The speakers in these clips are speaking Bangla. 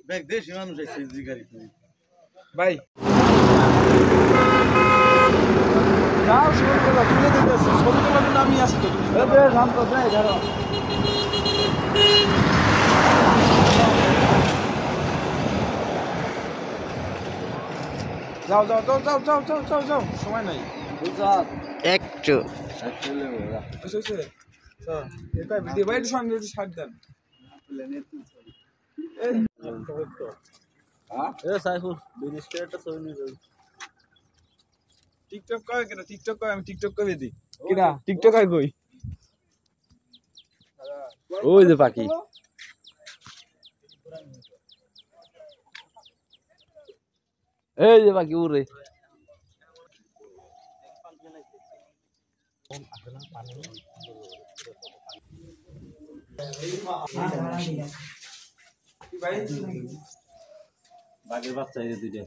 দেখ দেশি মানুষ আছে জিগারি ভাই যাও শুরু করো তুলে দিতেছে ছবি তোলার জন্য আমি আসি তো নাম তো দেয় ধরো যাও যাও যাও যাও যাও যাও যাও যাও সময় নাই একটু এটা ভিডিও বাইরে সামনে একটু ছাড় দেন টিকটক কয় কেন টিকটক কয় আমি টিকটক করে দিই কিনা টিকটক হয় কই ওই যে পাখি এই যে পাখি উড়ে বাঘের বাচ্চা এই দুইটা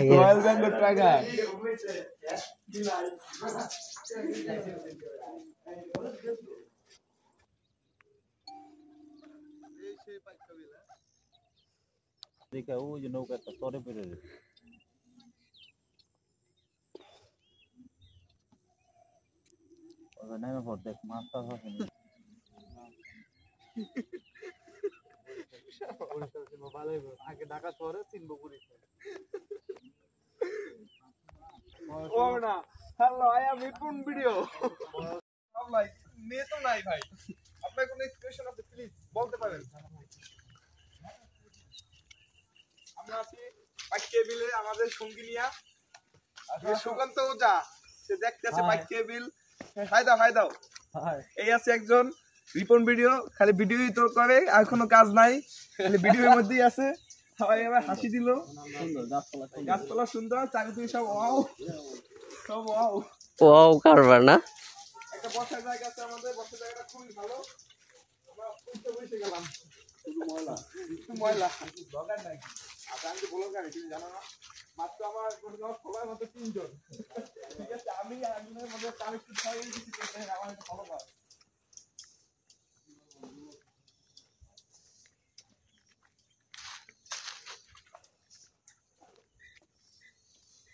রয়্যাল বেঙ্গল টাইগার দেখে ওই যে নৌকা একটা তরে পেরে নামে পর দেখ মাছটা হয়নি আগে ঢাকা শহরে চিনবো ও না hello I am Ripon video ভাই নেট তো নাই ভাই আপনার কোন এক্সপ্রেশন আছে প্লিজ বলতে পারেন আমরা আছি বাইক কেবিলে আমাদের সঙ্গী নিয়া আজকে সুকান্ত ওজা সে দেখতে আছে বাইক কেবিল হাই দাও এই আছে একজন রিপন ভিডিও খালি ভিডিওই তো করে আর কোনো কাজ নাই খালি ভিডিওর মধ্যেই আছে সবাই এবার হাসি দিল সুন্দর গাছপালা সুন্দর চারিদিকে সব ওয়াও সব ওয়াও ওয়াও কারবার না একটা বসার জায়গা আছে আমাদের বসার জায়গাটা খুবই ভালো আমরা উঠতে বসে গেলাম শুধু ময়লা দরকার নাই আচ্ছা আমি বলো কেন তুমি জানো না মাত্র আমার সবার মতো 3 জন ঠিক আছে আমি একজনের মধ্যে কানেক্টেড হয়ে গেছি আমার একটা ভালো কাজ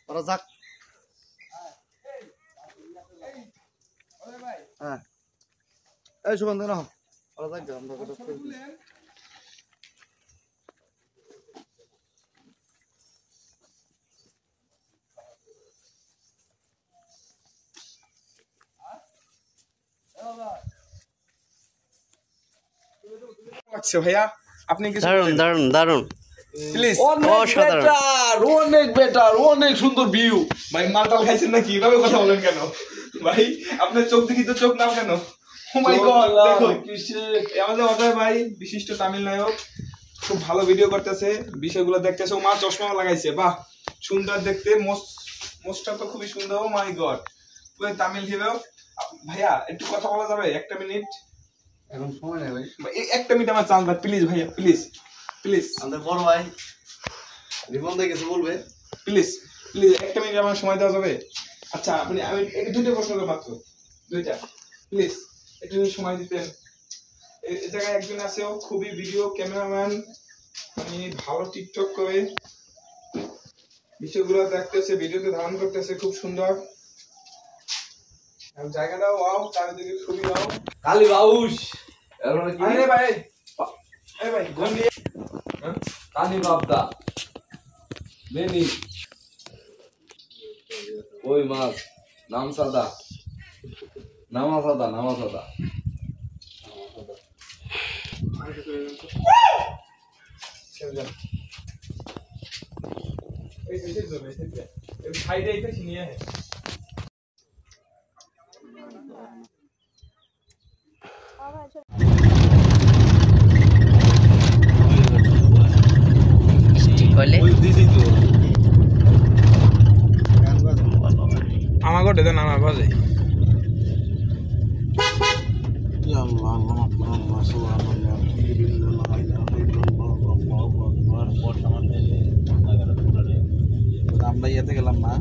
ওরা যাক হ্যাঁ এই সুগন্ধ না ওরা যাক আমরা লাগছে ভাইয়া আপনি কিছু দারুন দারুন দারুন প্লিজ অনেক সুন্দর ভিউ ভাই মালটাল খাইছেন নাকি এভাবে কথা বলেন কেন ভাই আপনার চোখ দেখি তো চোখ নাও কেন ও মাই গড দেখো আমাদের অজয় ভাই বিশিষ্ট তামিল নায়ক খুব ভালো ভিডিও করতেছে বিষয়গুলো দেখতেছে ও মা চশমা লাগাইছে বাহ সুন্দর দেখতে মোস্টটা তো খুবই সুন্দর ও মাই গড পুরো তামিল হিরো ভাইয়া একটু কথা বলা যাবে একটা মিনিট এখন সময় নেই ভাই একটা মিনিট আমার চান ভাই প্লিজ ভাইয়া প্লিজ প্লিজ আমাদের বড় ভাই রিপন ভাই কিছু বলবে প্লিজ প্লিজ একটা মিনিট আমার সময় দেওয়া যাবে আচ্ছা আপনি আমি দুটো প্রশ্ন করব মাত্র দুইটা প্লিজ একটু সময় দিতেন এই জায়গায় একজন আছে ও খুবই ভিডিও ক্যামেরাম্যান মানে ভালো টিকটক করে বিষয়গুলো দেখতেছে ভিডিওতে ধারণ করতেছে খুব সুন্দর জায়গাটা ওয়াও চারিদিকে খুবই ওয়াও কালী বাউস আরে ভাই এই ভাই গন্ডি কালী বাপদা বেনি ওই মাছ নাম সাদা নামা সাদা এই সাইডে এটা নিয়ে আয় আমার গোটে দেন আমার বাজে আমরা ইয়েতে গেলাম না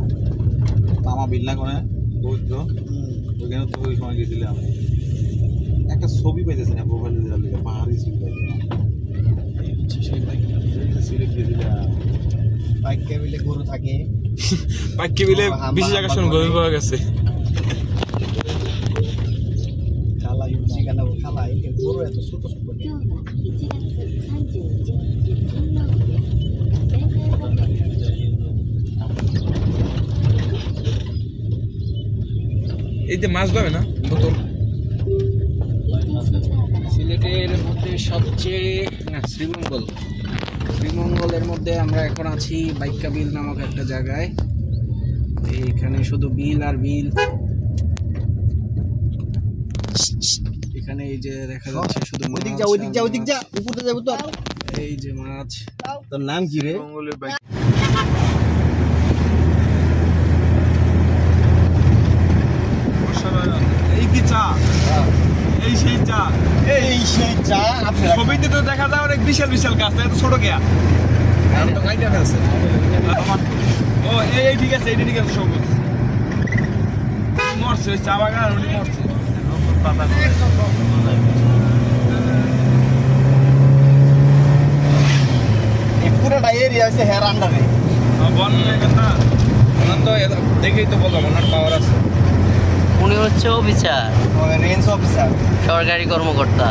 মামা বিল্লা করে বৌদ্ধ ওইখানে তো ওই সময় গেছিলাম একটা ছবি পাইতেছি না প্রোফাইলে দেওয়ার লিগে পাহাড়ি ছবি পাইতেছি এই হচ্ছে সেই বাইক সিলেক্ট দিয়ে দিলা বাইক কেবিলে গরু থাকে বাক্যে মিলে বিশেষ আকর্ষণ গভীর পাওয়া গেছে খালা ইউজি গানা খালা এই গরু এত ছোট ছোট এই যে মাছ ধরে না বোতল সিলেটের মধ্যে সবচেয়ে না শ্রীমঙ্গলের মধ্যে আমরা এখন আছি বাইক্কা বিল নামক একটা জায়গায়। এখানে শুধু বিল আর বিল। এখানে এই যে দেখা যাচ্ছে শুধু ওদিক যা উপরে যাবো তো এই যে মাছ। তোর নাম কি রে এই কি চা এই সেই চা এই সেই চা আপনারা ছবিতে তো দেখা যায় অনেক বিশাল বিশাল গাছ এত ছোট গিয়া আমি তো কাইটা ফেলছে ও এই ঠিক আছে এইটা ঠিক আছে সবুজ মরছে ওই চা বাগান আর উনি মরছে পাতা এই পুরোটা এরিয়া হচ্ছে হেয়ার আন্ডারে বন্যার কথা অনন্ত দেখেই তো বললাম ওনার পাওয়ার আছে উনি হচ্ছে অফিসার, রেঞ্জ অফিসার সরকারি কর্মকর্তা।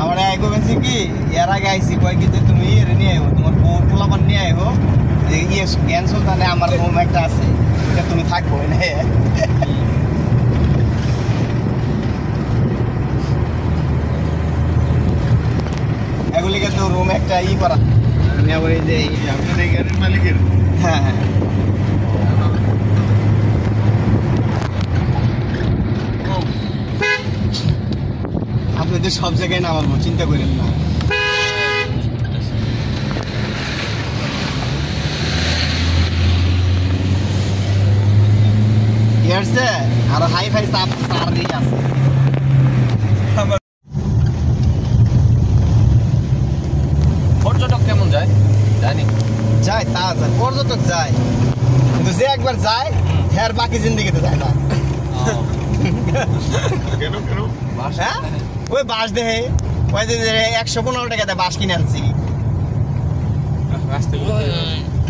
আমার আইগো বলছি কি এর আগে আইসি কয় কি যে তুমি এর নিয়ে আইবো তোমার বউ পোলাপান নিয়ে আইবো ইয়ে জ্ঞান সুলতানে আমার রুম একটা আছে এটা তুমি থাকবো না এগুলিকে তো রুম একটা ই করা নেবো এই যে আপনার এই গাড়ির মালিকের হ্যাঁ হ্যাঁ আপনি তো সব জায়গায় নামাবো চিন্তা করেন না ইয়ারছে আর হাই ফাই চাপ চার দিকে আছে পর্যটক কেমন যায় জানি যায় তা যায় পর্যটক যায় কিন্তু যে একবার যায় হ্যাঁ বাকি জিন্দিগিতে যায় না কেন হ্যাঁ ওই বাস দেহে ওই যে 115 টাকা দিয়ে বাস কিনে আনছি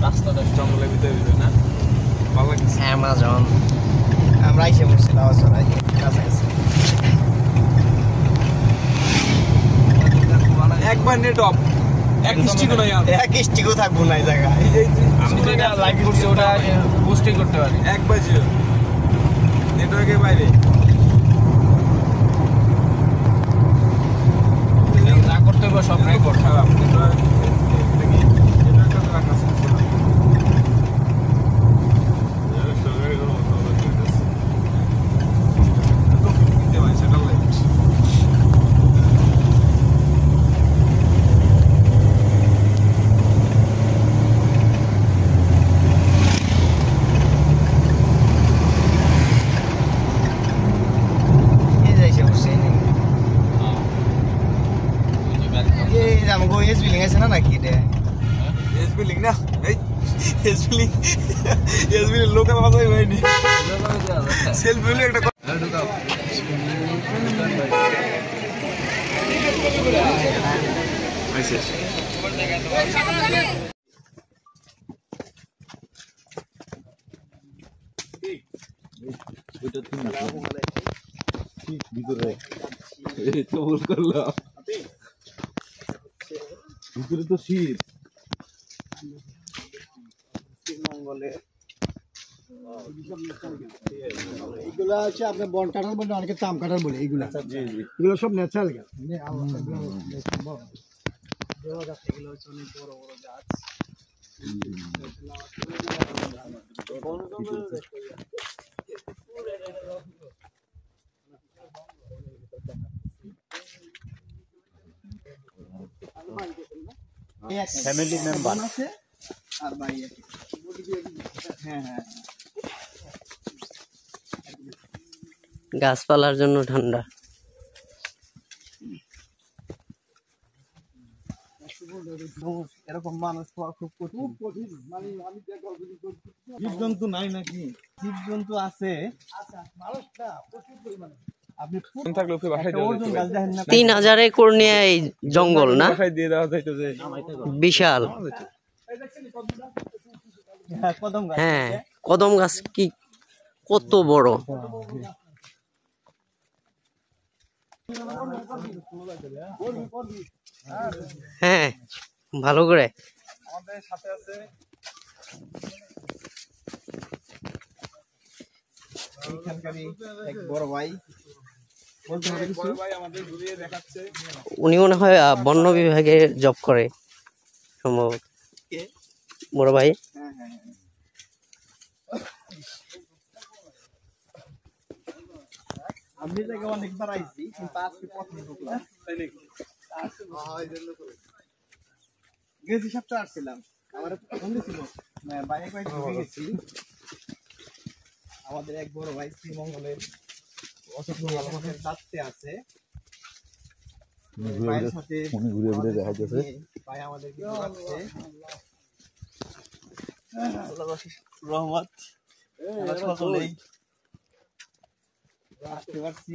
রাস্তাটা জঙ্গলের ভিতরে না ভালো লাগছে অ্যামাজন আমরা এসে পড়ছি লাওয়াছড়ায় কাছাকাছি একবার নেট অফ এক মিষ্টিকো নাই এক স্টিকও থাকবো না এই জায়গায় আমি তো এটা লাইভ করছি ওটা বুস্টিং করতে পারি এক বাজে নেটওয়ার্কের বাইরে যা করতে হবে সব রেকর্ড খারাপ নেটওয়ার্ক দেখি নেটওয়ার্কটা রাখা আছে সরকারি কোনো কথা বলতেছে তো দিতে হয় স্যাটেলাইট এই যে এসে পড়ছি এই যে আমাকে এস বিলিং আছে না নাকি এটা এসবি লিং না এই এসবি লিং লোকাল ভাষাই হয়নি সেলফ ভ্যালু একটা ঢুকাও আচ্ছা ওইটা তিন না ঠিক ভিতরে এই তো ভুল করলাম ভিতরে তো শীত এইগুলা হচ্ছে আপনার বন কাঁঠাল বলে অনেকে চাম কাঁঠাল বলে এইগুলা এগুলো সব ন্যাচারাল গাছ ফ্যামিলি মেম্বার আছে আর ভাই আছে হ্যাঁ হ্যাঁ গাছপালার জন্য ঠান্ডা। এরকম মানুষ পাওয়া খুব কঠিন। মানে আমি জীবজন্তু নাই নাকি? জীবজন্তু আছে, আপনি 3000 একর নিয়ে এই জঙ্গল না, বিশাল। হ্যাঁ, কদম গাছ কি কত বড়। হ্যাঁ, ভালো করে। আমাদের সাথে আছে এইখানকারই এক বড় ভাই, বলতে হবে কিছু? বড় ভাই আমাদের ঘুরিয়ে দেখাচ্ছে। উনি মনে হয় বন্য বিভাগে জব করে সম্ভবত। বড় ভাই আমি জায়গায় অনেকবার আইছি, কিন্তু আজকে প্রথম ঢুকলাম। গেছি সপ্তাহ আসছিলাম, আমার ফোন দিছিল, বাইরে কয়েক ঢুকে গেছি। আমাদের এক বড় ভাই শ্রীমঙ্গলের দাঁততে আছে, ভাইয়ের সাথে ভাই আমাদেরকে ঢোকাচ্ছে। রহমত সকলেই আসতে পারছি।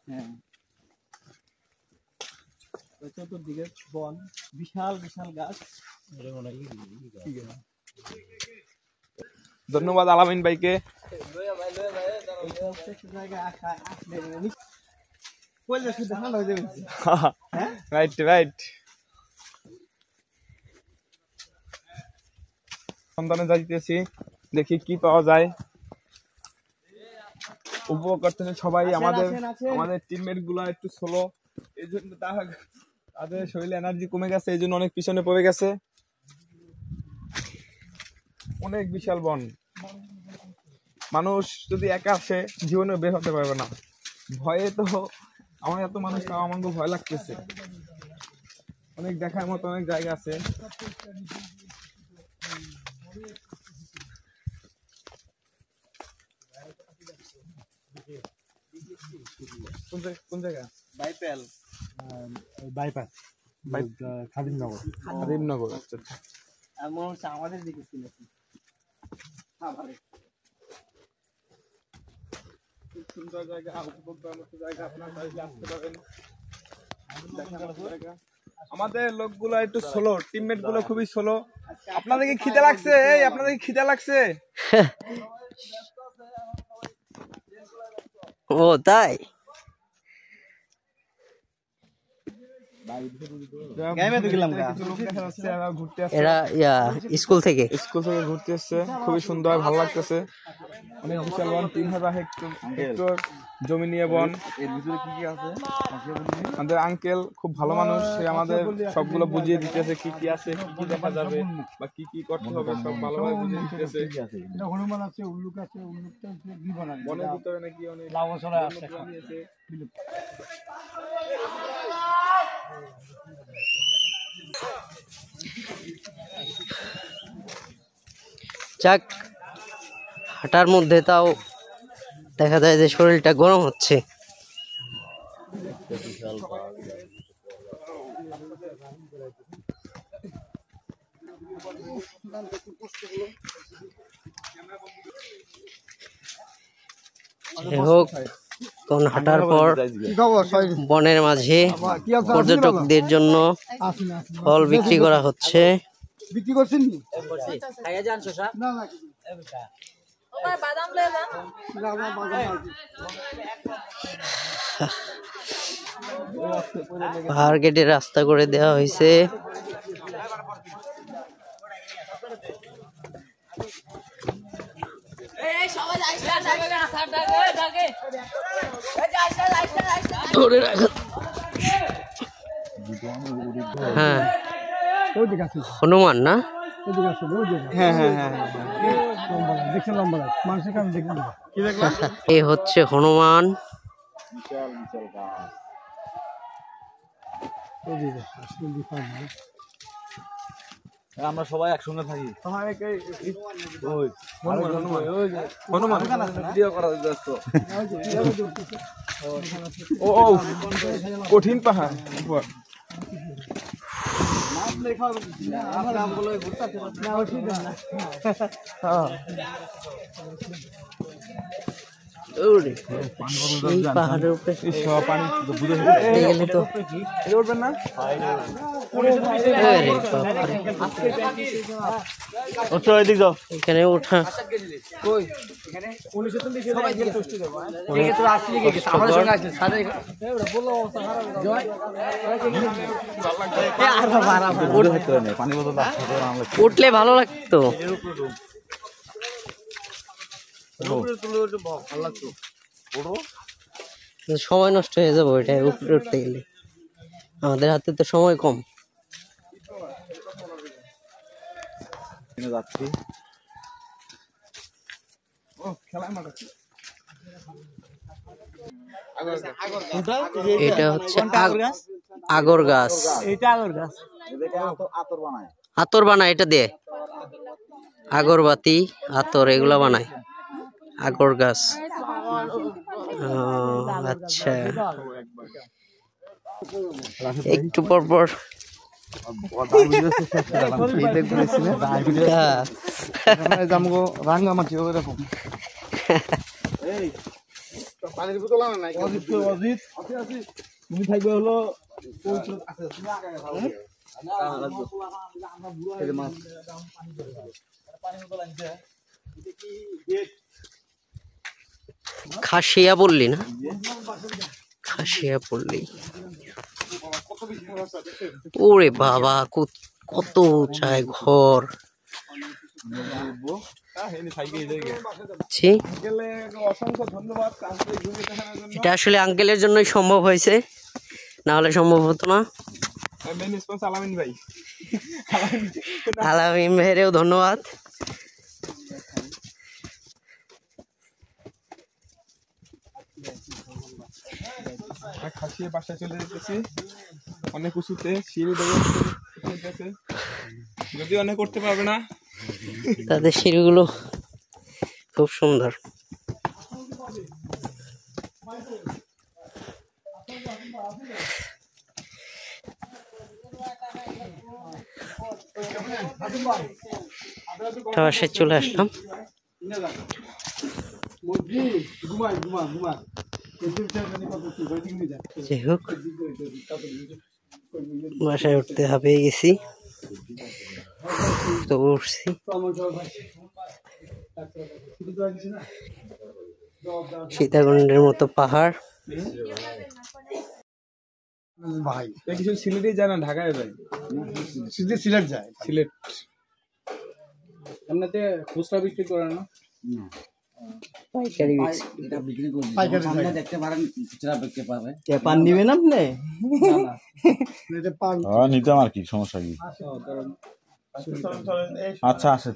হ্যাঁ, চতুর্দিকে বন, বিশাল বিশাল গাছ। ধন্যবাদ আলামিন ভাইকে। Right right. সন্ধানে যাইতেছি, দেখি কি পাওয়া যায়। উপভোগ করতেছে সবাই। আমাদের টিমমেট গুলা একটু স্লো, এই জন্য তাদের শরীরে এনার্জি কমে গেছে, এই জন্য অনেক পিছনে পড়ে গেছে। অনেক বিশাল বন, মানুষ যদি একা আসে জীবনে বের হতে পারবে না। ভয়ে তো আমার এত মানুষ, আমার ভয় লাগতেছে। অনেক দেখার মতো অনেক জায়গা আছে। কোন জায়গা? বাইপেল, বাইপাস, খাদিমনগর। আচ্ছা আচ্ছা, মনে হচ্ছে আমাদের দিকে ছিল। খুব সুন্দর জায়গা, উপভোগ করার মতো জায়গা, আপনারা চাইলে আসতে পারেন। আমাদের লোকগুলো একটু স্লো, টিমমেট গুলো খুবই স্লো। আপনাদের কি খিদে লাগছে? আপনাদের কি খিদে লাগছে? ও তাই? এরা স্কুল থেকে ঘুরতে এসছে, খুবই সুন্দর, ভালো লাগতেছে। অনেক বিশাল বন, 3000 হেক্টর জমি নিয়ে বন। আমাদের আঙ্কেল খুব ভালো মানুষ, সে আমাদের সবগুলো বুঝিয়ে দিতেছে কি কি আছে, কি কি দেখা যাবে বা কি কি করতে হবে, সব ভালোভাবে বুঝিয়ে দিতেছে। হনুমান আছে, উল্লুক আছে, বনের ভিতরে নাকি অনেক যাক, হাঁটার মধ্যে তাও দেখা যায় যে শরীরটা গরম হচ্ছে। হোক, কোন হাঁটার পর বনের মাঝে পর্যটকদের জন্য ফল বিক্রি করা হচ্ছে। বিক্রি করছেন পাহাড় কেটে রাস্তা করে দেওয়া হয়েছে। হ্যাঁ, হনুমান না? এই হচ্ছে হনুমান। আমরা সবাই একসঙ্গে থাকি। কঠিন পাহাড়। এই পাহাড়ের উপরে গেলে তো এখানে ওঠা উঠলে ভালো লাগতো। সময় নষ্ট হয়ে যাবো এটা উপরে উঠতে গেলে, আমাদের হাতে তো সময় কম। যাচ্ছি এটা হচ্ছে আগর গাছ, আতর বানায় এটা দিয়ে, আগরবাতি আতর এগুলা বানায়, আগর গাছ। আচ্ছা, একটু পর পর রাঙ্গামাটি ওরকম পানির বোতল আনা নাই। তুমি থাকবে হলো খাসিয়া পল্লী না, খাসিয়া পল্লী। ওরে বাবা, কত উঁচায় ঘর। অসংখ্য ধন্যবাদ। এটা আসলে আঙ্কেলের জন্যই সম্ভব হয়েছে, না হলে সম্ভব হতো না। আলামিন ভাই, আলামিন ভাইয়েরও ধন্যবাদ। খাসিয়ে বাসায় চলে যেতেছি, অনেক উঁচুতে সিঁড়ি দেখে, যদি অনেক করতে পারবে না, তাদের সিঁড়িগুলো খুব সুন্দর। বাসায় চলে আসলাম। যাই হোক, বাসায় উঠতে হবে গেছি তো উঠছি। সীতাকুণ্ডের মতো পাহাড়। ভাই কিছু সিলেটে যায় না, ঢাকায় যায়, সিলেট যায়, সিলেট এমনিতে খুচরা বিক্রি করে না, পাইকারি দেখতে পারেন, দেখতে পাবে। পান নিবেন আপনি? নিতাম আর কি, সমস্যা কি? আচ্ছা আসে,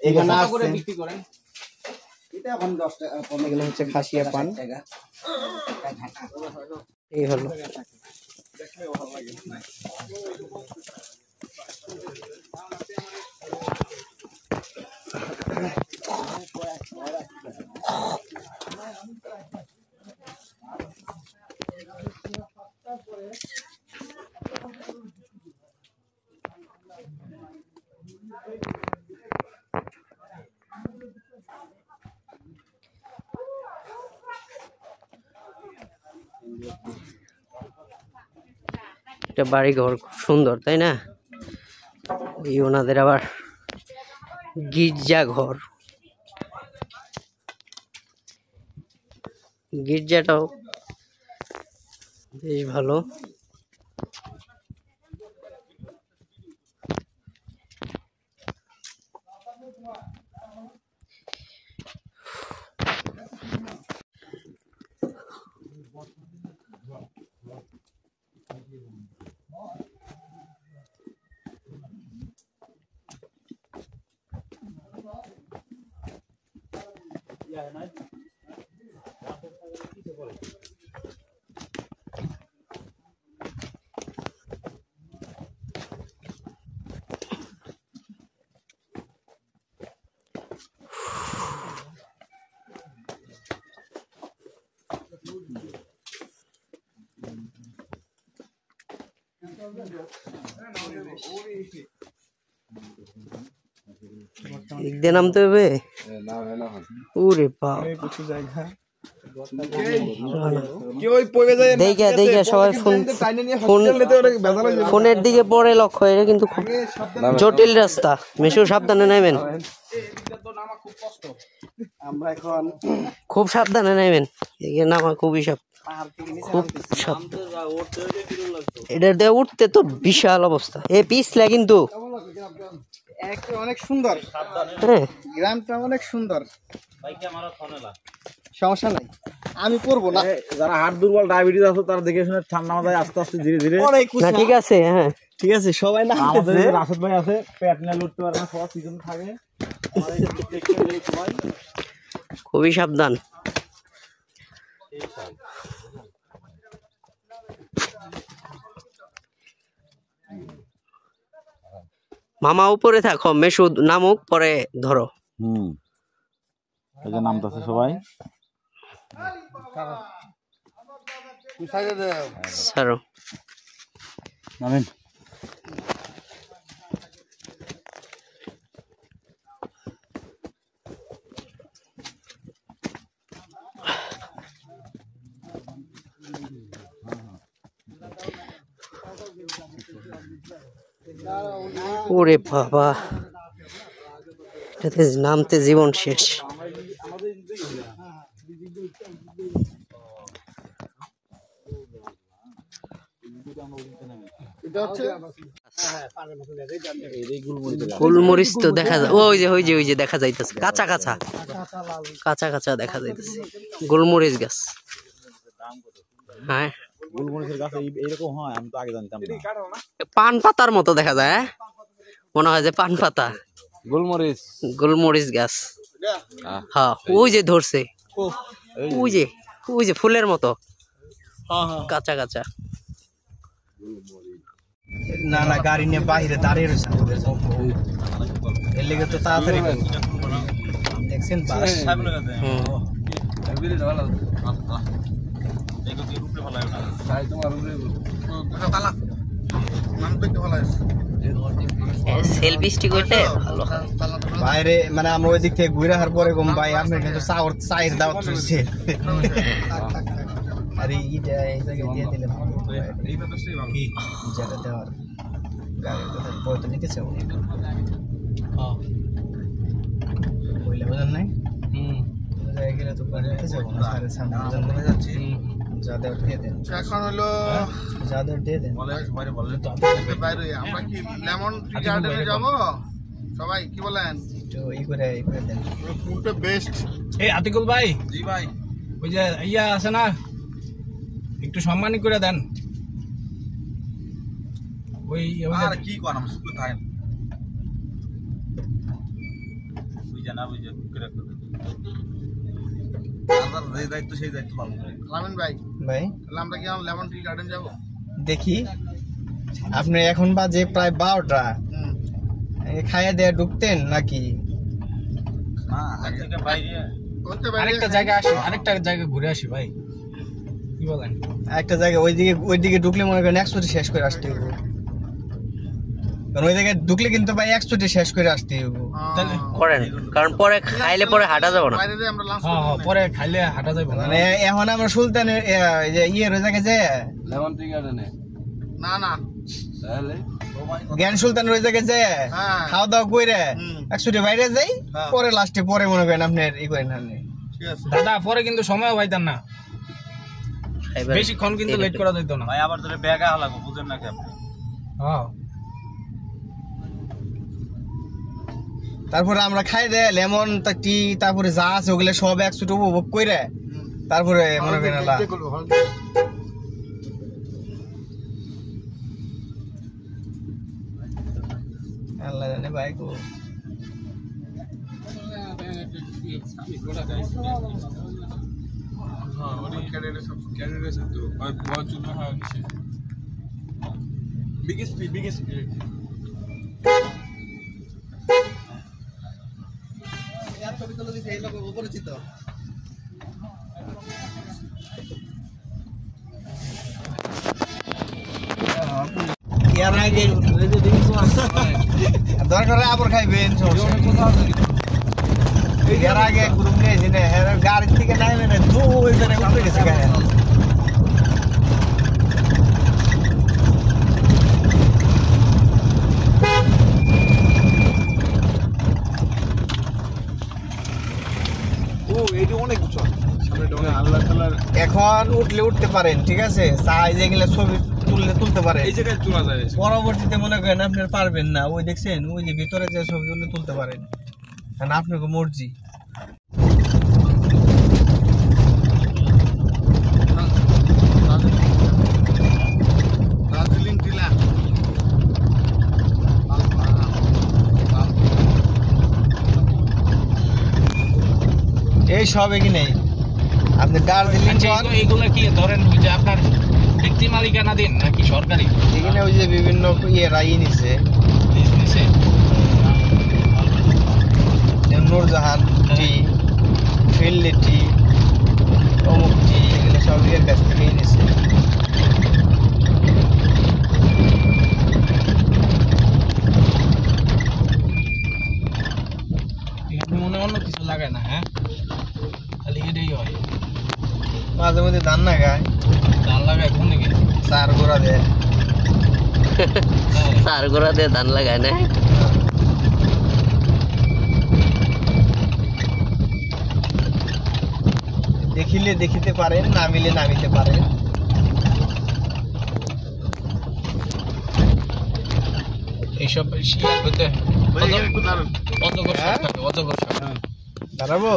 এখানে আসছে বিক্রি করেন। এটা এখন 10 টাকা কমে এগুলো হচ্ছে খাসিয়া পান। এই হলো এটা বাড়ি ঘর, খুব সুন্দর তাই না? এই ওনাদের আবার গির্জা ঘর, গির্জাটাও বেশ ভালো। একদিন নামতে হবে। ওরে বাপ, দেখে সবাই ফোনের দিকে পরে লক্ষ্য, এটা কিন্তু খুব জটিল রাস্তা। মেশু সাবধানে নামেন, আমরা এখন খুব সাবধানে নামেন, এগিয়ে নামা খুবই খুব এটার দিয়ে উঠতে তো বিশাল অবস্থা। এ পিছলা কিন্তু অনেক সুন্দর, হ্যাঁ গ্রামটা অনেক সুন্দর, সমস্যা নাই, আমি করবো না। যারা হার্ট দুর্বল ডায়াবেটিস আছে তারা দেখে শুনে ঠান্ডা মাথায় আস্তে আস্তে ধীরে ধীরে। না ঠিক আছে, হ্যাঁ ঠিক আছে, সবাই না আমাদের রাশেদ ভাই আছে, পেট নিয়ে লড়তে পারে না, সব সিজন থাকে, খুবই সাবধান। মামা উপরে থাকো, মেশু নামুক পরে ধরো। এই যে নামতেছে সবাই, ছাড়ো। নামেন। ওরে বাবা, এটাতে নামতে জীবন শেষ। গোলমরিচ তো দেখা যায়, ওই যে ওই যে ওই যে দেখা যাইতেছে, কাঁচা কাঁচা কাঁচা কাঁচা দেখা যাইতেছে গোলমরিচ গাছ। হ্যাঁ, গোলমরিচের গাছ এইরকম হয়, আমি তো আগে জানতাম না। পান পাতার মতো দেখা যায়, মনে হয় যে পান পাতা। গোলমরিচ, গোলমরিচ গাছ, হ্যাঁ ওই যে ধরছে, ওই যে ওই যে ফুলের মতো কাঁচা কাঁচা। না না, গাড়ি নিয়ে বাইরে দাঁড়িয়ে রয়েছে আমাদের, এর লেগে তো তাড়াতাড়ি দেখছেন বাস। সেলফি স্টিক হইলে ভালো হয়। বাইরে মানে আমরা ওই দিক থেকে ঘুরে আসার পরে কম ভাই আপনি কিন্তু চায়ের দাওয়াত রয়েছে। আরে এইটা এই জায়গায় দিয়ে দিলে ভালো হয়। যেটা দেওয়ার গাড়ির কথা বলতে লিখেছে বইলে বোঝেন নাই, জায়গায় গেলে তো পরে লিখেছে সামনে বোঝেন যাচ্ছি, যা দেওয়ার দিয়ে দেন। এখন হলো যা দেওয়ার দিয়ে দেন। আমরা কি লেমন টি গার্ডেনে যাবো সবাই, কি বলেন? একটু ই করে দেন, কোনটা বেস্ট? এই আতিকুল ভাই, জি ভাই, ওই যে ইয়া আছে না, একটু সম্মানী করে দেন। ওই আর কি কোন আমরা শুধু থাকেন বুঝা না বুঝা করে রাখতে এই দায়িত্ব সেই দায়িত্ব পালন করি। লামিন ভাই, তাহলে আমরা কি লেমন টি গার্ডেন যাব? দেখি আপনি এখন বাজে প্রায় 12টা, খাইয়া দেয়া ঢুকতেন নাকি? আরেকটা জায়গা আসি, আরেকটা জায়গা ঘুরে আসি ভাই, কি বলেন? একটা জায়গা ওইদিকে ঢুকলে মনে করেন 100টি শেষ করে আসতে হবে, কারণ ওই জায়গায় ঢুকলে কিন্তু ভাই 100টি শেষ করে আসতে হবে। করেন, কারণ পরে খাইলে পরে হাঁটা যাবে না। পরে খাইলে হাঁটা যাবে না। মানে এখন আমরা সুলতানের ইয়ের ওই জায়গায় যে লেমন টি গার্ডেনে না না তাহলে জ্ঞান সুলতানের ওই জায়গায় যে খাওয়া দাওয়া করে 100টি বাইরে যাই, পরে লাস্টে পরে মনে করেন আপনার ই করেন। ঠিক আছে দাদা, পরে কিন্তু সময় পাইতাম না, বেশিক্ষণ কিন্তু লেট করা যেত না ভাই, আবার ধরে ব্যাগা লাগবে, বুঝেন নাকি আপনি? হ্যাঁ, তারপরে আমরা খাই দেয় লেমন টি, তারপরে যা আছে ওগুলো সব 100টি উপভোগ করে তারপরে মনে করেন আল্লাহ জানে ভাই গো। এর আগে দরকার আবার খাইবেন এর আগে গ্রুপ নিয়েছি না গাড়ির থেকে নামবে না দু ওই জায়গায় উঠে গেছে গায়ে ও এইটা অনেক উঁচু এখন উঠতে পারেন ঠিক আছে চাই যেগুলো ছবি তুলতে পারেন এই জায়গায় তোলা যায় পরবর্তীতে মনে করেন আপনার পারবেন না ওই দেখছেন ওই যে ভিতরে যে ছবি তুলতে পারেন কারণ আপনাকে মর্জি দার্জিলিং টিলা এই সব এখানে আপনি দার্জিলিং এইগুলো কি ধরেন ওই যে আপনার ব্যক্তি মালিকানাধীন নাকি সরকারি? এখানে ওই যে বিভিন্ন রাই নিছে নিছে নূরজাহান টি ফিল্লি টি অমুক টি এগুলো সব এর কাছ থেকেই নিছে মনে অন্য কিছু লাগায় না হ্যাঁ খালি এটাই হয় মাঝে মধ্যে ধান না গায় ধান লাগায় কোন দিকে চার গোড়া দেয় চার গোড়া দিয়ে ধান লাগায় না দেখিলে দেখিতে পারেন নামিলে নামিতে পারেন এইসব শিয়ার হতে অজগর সাপ থাকে অজগর সাপ দাঁড়াবো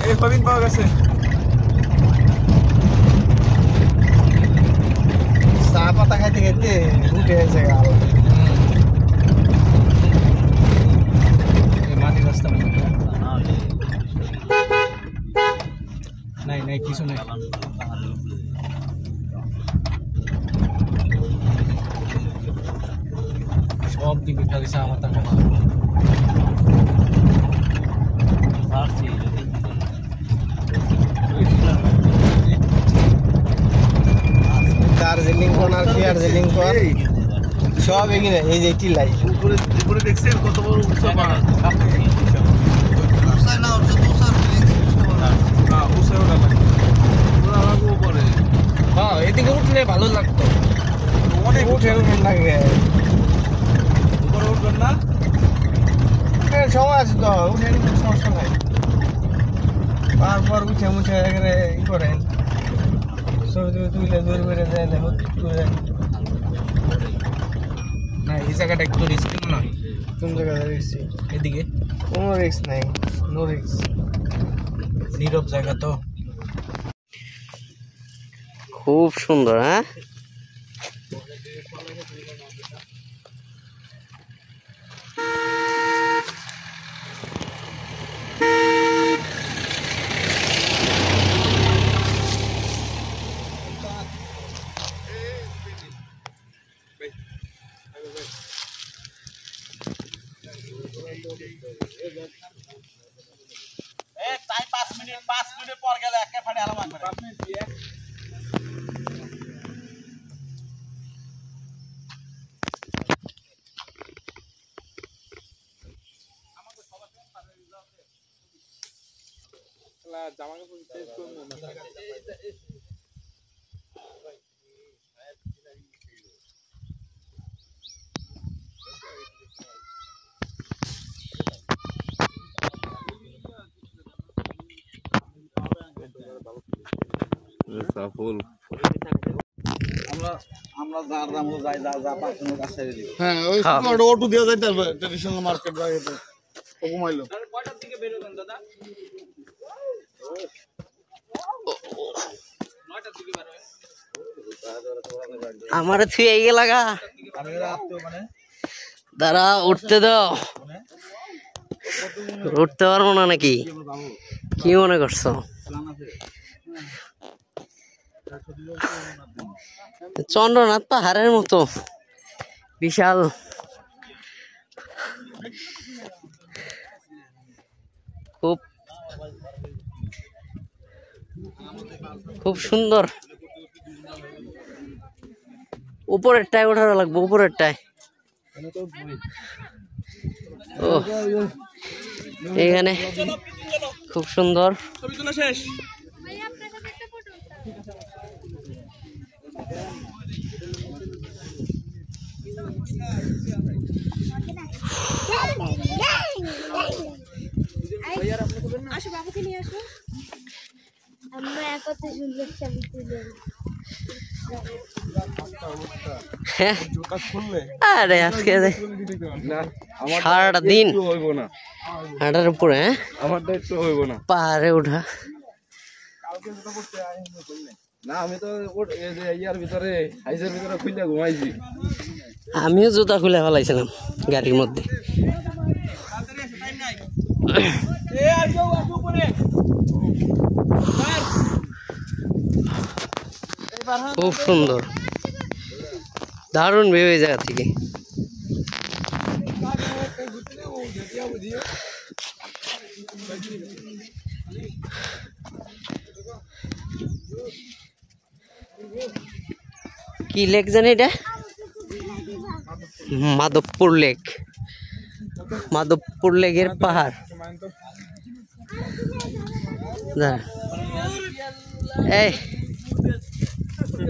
এই কদিন পাওয়া গেছে চা পাতা খাইতে খাইতে উঠে গেছে গাল মাটির রাস্তা নাই নাই কিছু নাই সব দিকে খালি চা পাতা খাওয়া দার্জিলিং কোন আর দার্জিলিং কোন সব এগিয়ে এই যে টিলাই উপরে দেখছেন কত বড় উঁচু পাহাড় হ্যাঁ এদিকে উঠলে ভালো লাগতো অনেক উঠে উঠে লাগে উপরে উঠবেন না সময় আছে তো উঠে নিতে সমস্যা নাই তারপর উঠে মুঠে এখানে ই করেন ছবি টবি তুলে দূর বেড়ে যায় তুলে না এই জায়গাটা একটু রিস্কি মনে হয় কোন জায়গায় রিক্স এদিকে কোনো রিক্স নাই নো রিক্স নীরব জায়গা তো খুব সুন্দর হ্যাঁ টাইম 5 মিনিট পর গেলে একা ফাড়ে আলাম একবার 5 মিনিট দিয়ে আমাকে সবার সঙ্গে পারে রিজার্ভ লা জামা কাপড় চেঞ্জ করব না আমরা যার দাম যাই যা পাঁচশো কাছে হ্যাঁ ওই অটো দেওয়া যায় ট্রেডিশনাল মার্কেট বাইরে কমাইলো কয়টার দিকে বের হবেন দাদা 9টার দিকে বের হবেন আমার থুয়ে গেল গা দাঁড়া উঠতে দাও উঠতে পারবো না নাকি কি মনে করছো চন্দ্রনাথ পাহাড়ের মতো বিশাল খুব খুব সুন্দর উপরেরটায় ওঠার লাগবে, উপরেরটায়। ও এখানে খুব সুন্দর। ছবি তোলা শেষ। আসো বাবুকে নিয়ে আসো। আমরা কত সুন্দর ছবি তুলে। আরে আজকে সারাটা দিন হাঁটার উপরে, হ্যাঁ আমারটা একটু হইব না। পাহাড়ে ওঠা। না আমি তো এই যে ইয়ার ভিতরে হাইসের ভিতরে খুলে ঘুমাইছি। আমিও জুতা খুলে ফেলাইছিলাম গাড়ির মধ্যে। খুব সুন্দর, দারুণ ভিউ এই জায়গা থেকে। কি লেক জানি এটা? মাধবপুর লেক। মাধবপুর লেকের পাহাড়। এই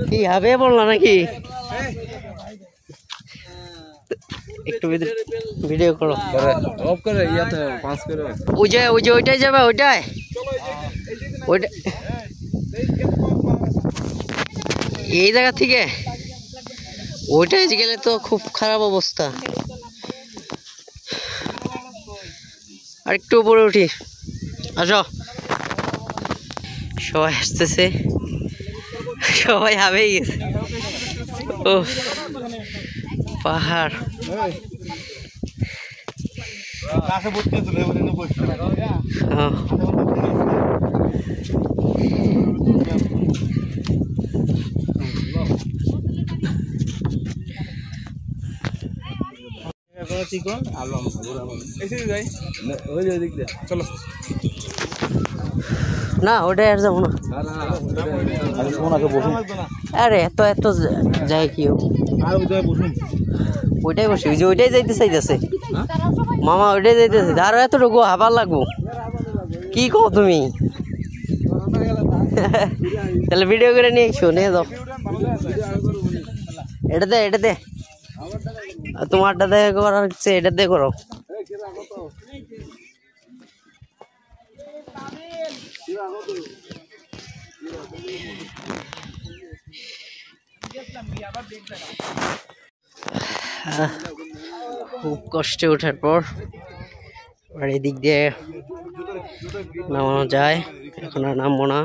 কি হবে বললা নাকি? একটু ভিডিও করো। অফ করে ইয়াতে পাস করে। ওইটাই যাবে, ওইটাই এই জায়গা থেকে ওইটাই গেলে তো খুব খারাপ অবস্থা। আর একটু উপরে উঠি, আসো। সবাই আসতেছে, সবাই হাবেই গেছে। ও পাহাড়। চলো না ওটাই আর যাবো না। আরে এত এত যায় কি ওইটাই বসে, ওই যে ওইটাই যাইতে চাইতেছে মামা, ওইটাই যাইতেছে। আরো এতটুকু আবার লাগবো, কি কও তুমি? তাহলে ভিডিও করে নিয়ে এসো, নিয়ে যাও। এটাতে তোমারটা দেখে করার হচ্ছে, এটাতে করো। খুব কষ্টে ওঠার পর আর এদিক দিয়ে নামানো যায়। এখন আর নামবো না।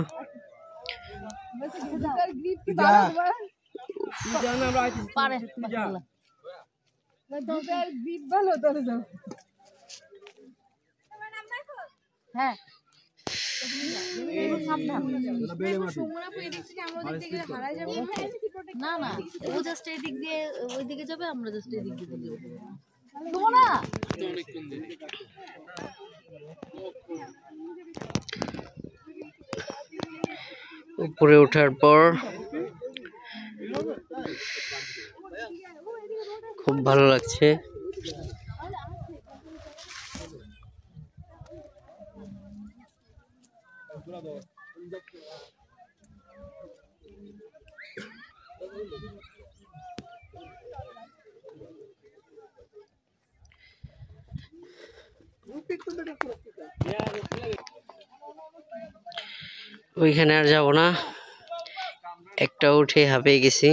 হ্যাঁ না না, ও জাস্ট এদিক দিয়ে ওইদিকে যাবে, আমরা জাস্ট এদিক দিয়ে যাবো না। উপরে ওঠার পর খুব ভালো লাগছে। ওইখানে আর যাবো না, একটা উঠে হাঁপিয়ে গেছি।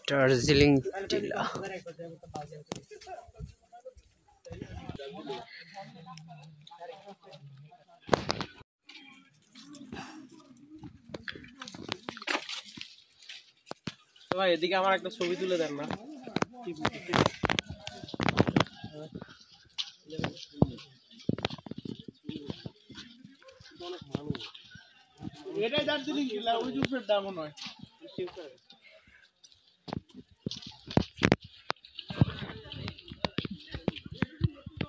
দার্জিলিং টিলা। ভাই এদিকে আমার একটা ছবি তুলে দেন না। দার্জিলিং গিলা ওই জুপের দাম নয়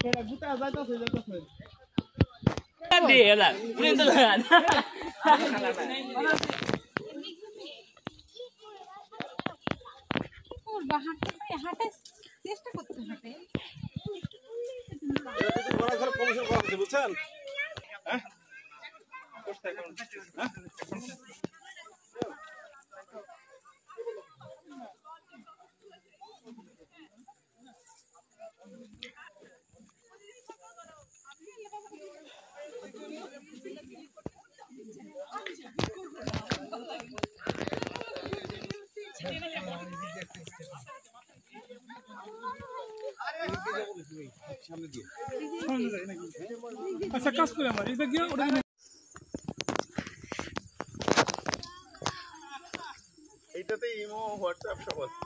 কেডা গুতা যাইতাছে হাঁটে চেষ্টা করতে হাঁটে বুঝছেন আচ্ছা কাজ করে আমার এটা গিয়ে ওটা এইটাতে ইমো হোয়াটসঅ্যাপ সব আছে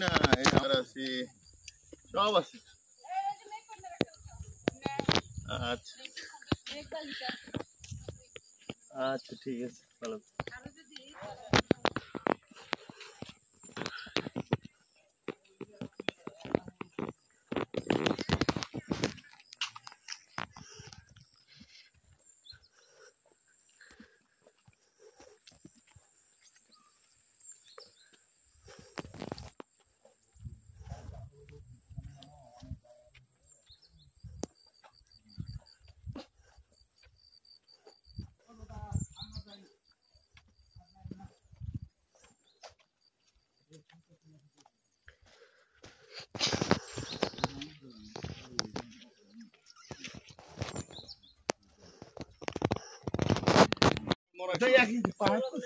না আমার আছে সব আছে আচ্ছা আচ্ছা ঠিক আছে ভালো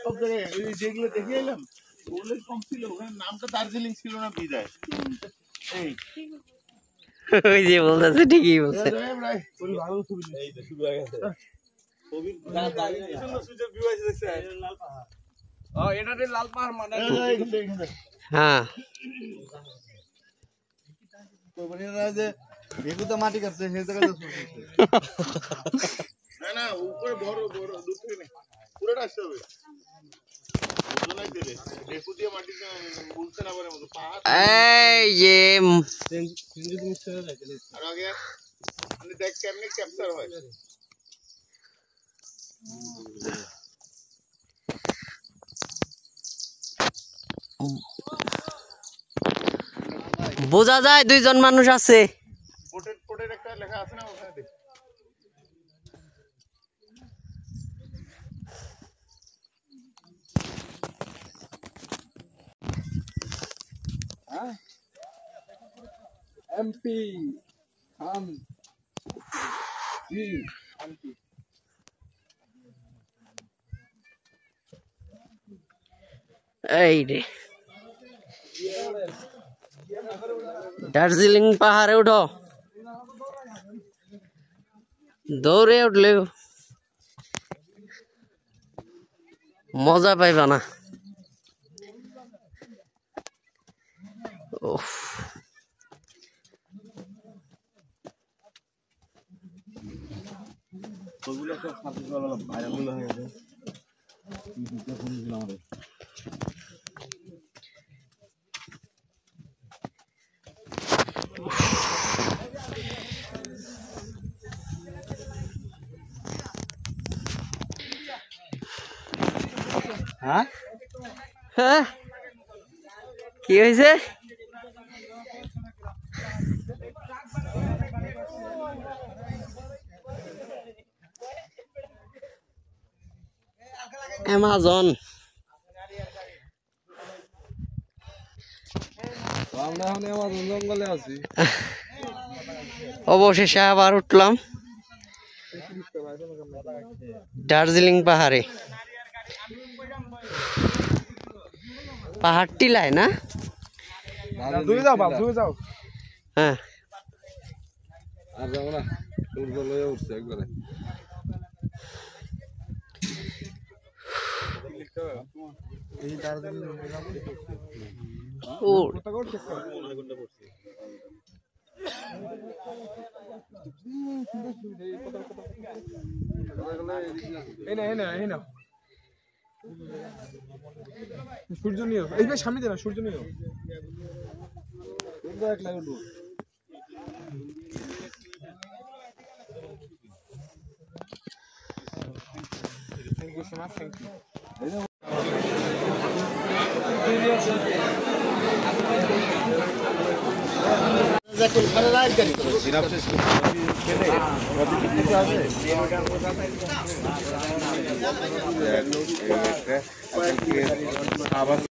সব জায়গায় যেগুলো দেখে এলাম ওগুলো কম ছিল ওখানে নামটা দার্জিলিং ছিল না বিদায় এই ওই যে বলতেছে ঠিকই বলছে ভালো ছবি এই তো শুরু হয়ে গেছে ছবি সুন্দর ভিউ আছে দেখছেন লাল পাহাড় এটাতে লাল পাহাড় মানে হ্যাঁ যে বেগুতা মাটি কাটছে সেই জায়গায় না না উপরে বড় বড় দূর থেকে নেই পুরোটা আসতে হবে ওজনাই দিলে দেখু দিয়ে মাটি বলছে না বলে মতো পাহাড় এই যে আর আগে আপনি দেখ কেমনে ক্যাপচার হয় বোঝা যায় দুইজন মানুষ আছে পোটের একটা লেখা আছে না ওখানে দেখ এমপি এই রে দার্জিলিং পাহাড়ে উঠো দৌড়ে উঠলে মজা পাইবা না উফ ওগুলো সব সাথে ভাইরাল হয়ে গেছে ফোন দিল আমাদের হ্যাঁ হ্যাঁ কি হয়েছে অ্যামাজন আমরা এখন আমাজন জঙ্গলে আছি অবশেষে আবার উঠলাম দার্জিলিং পাহাড়ে পাহাড় টিলায় না দুই যাও বাপ দুই যাও হ্যাঁ আর যাবো না সূর্য লয়ে উঠছে একবারে ও সূর্য নিও এই ভাই সামনে দেনা সূর্য নিও এক লাগে তো thank you so much thank you দেখুন খালে লাইট গাড়ি আবার